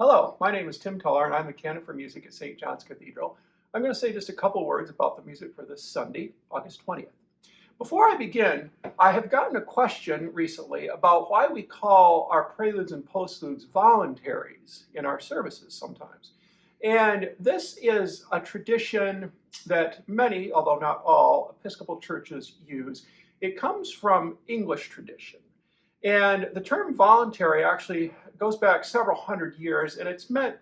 Hello, my name is Tim Tuller, and I'm the canon for music at St. John's Cathedral. I'm going to say just a couple words about the music for this Sunday, August 20th. Before I begin, I have gotten a question recently about why we call our preludes and postludes voluntaries in our services sometimes. And this is a tradition that many, although not all, Episcopal churches use. It comes from English tradition. And the term voluntary actually goes back several hundred years, and it's meant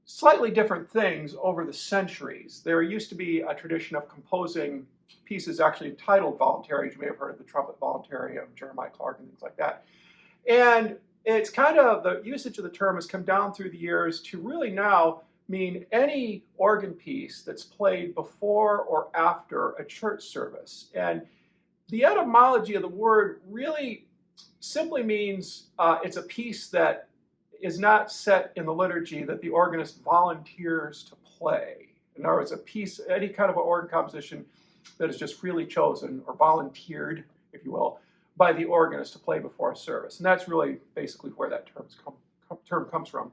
slightly different things over the centuries. There used to be a tradition of composing pieces actually entitled voluntaries. You may have heard of the trumpet voluntary of Jeremiah Clark and things like that. And it's kind of, the usage of the term has come down through the years to really now mean any organ piece that's played before or after a church service. And the etymology of the word really simply means it's a piece that is not set in the liturgy that the organist volunteers to play. In other words, a piece, any kind of an organ composition that is just freely chosen or volunteered, if you will, by the organist to play before a service. And that's really basically where that term comes from.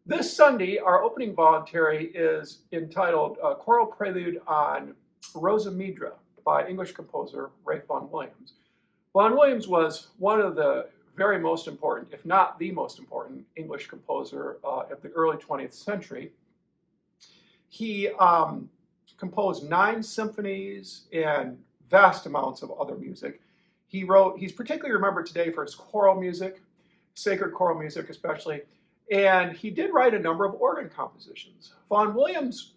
This Sunday, our opening voluntary is entitled Choral Prelude on Rosa Midra by English composer Ralph Vaughan Williams. Vaughan Williams was one of the very most important, if not the most important, English composer of the early 20th century. He composed 9 symphonies and vast amounts of other music. He's particularly remembered today for his choral music, sacred choral music especially, and he did write a number of organ compositions. Vaughan Williams,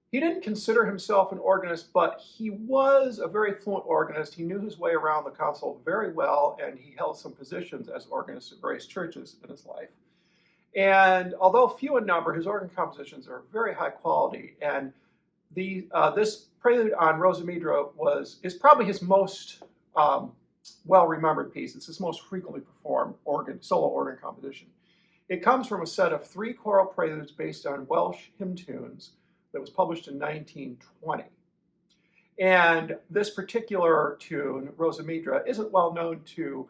he didn't consider himself an organist, but he was a very fluent organist. He knew his way around the console very well, and he held some positions as organist at various churches in his life. And although few in number, his organ compositions are very high quality. And this prelude on Rosa Midra is probably his most well-remembered piece. It's his most frequently performed solo organ composition. It comes from a set of 3 choral preludes based on Welsh hymn tunes that was published in 1920. And this particular tune, Rosa Midra, isn't well known to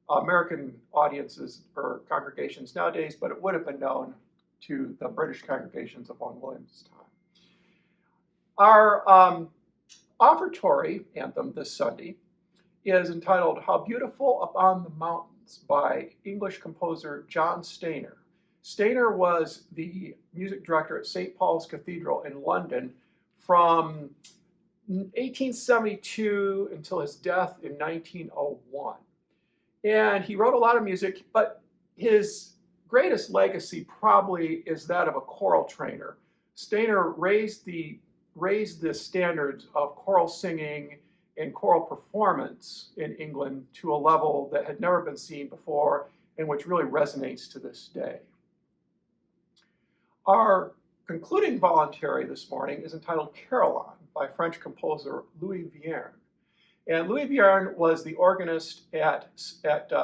American audiences or congregations nowadays, but it would have been known to the British congregations of Vaughan Williams' time. Our offertory anthem this Sunday is entitled How Beautiful Upon the Mountains by English composer John Stainer. Stainer was the music director at St. Paul's Cathedral in London from 1872 until his death in 1901. And he wrote a lot of music, but his greatest legacy probably is that of a choral trainer. Stainer raised the standards of choral singing and choral performance in England to a level that had never been seen before and which really resonates to this day. Our concluding voluntary this morning is entitled Caroline by French composer Louis Vierne. And Louis Vierne was the organist at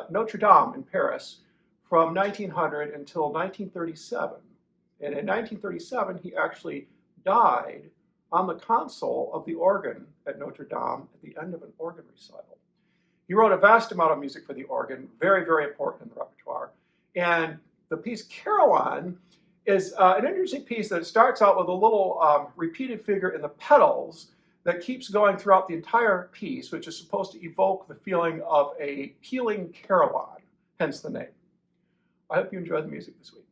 Notre Dame in Paris from 1900 until 1937. And in 1937, he actually died on the console of the organ at Notre Dame at the end of an organ recital. He wrote a vast amount of music for the organ, very, very important in the repertoire. And the piece Caroline is an interesting piece that starts out with a little repeated figure in the pedals that keeps going throughout the entire piece, which is supposed to evoke the feeling of a pealing carillon, hence the name. I hope you enjoy the music this week.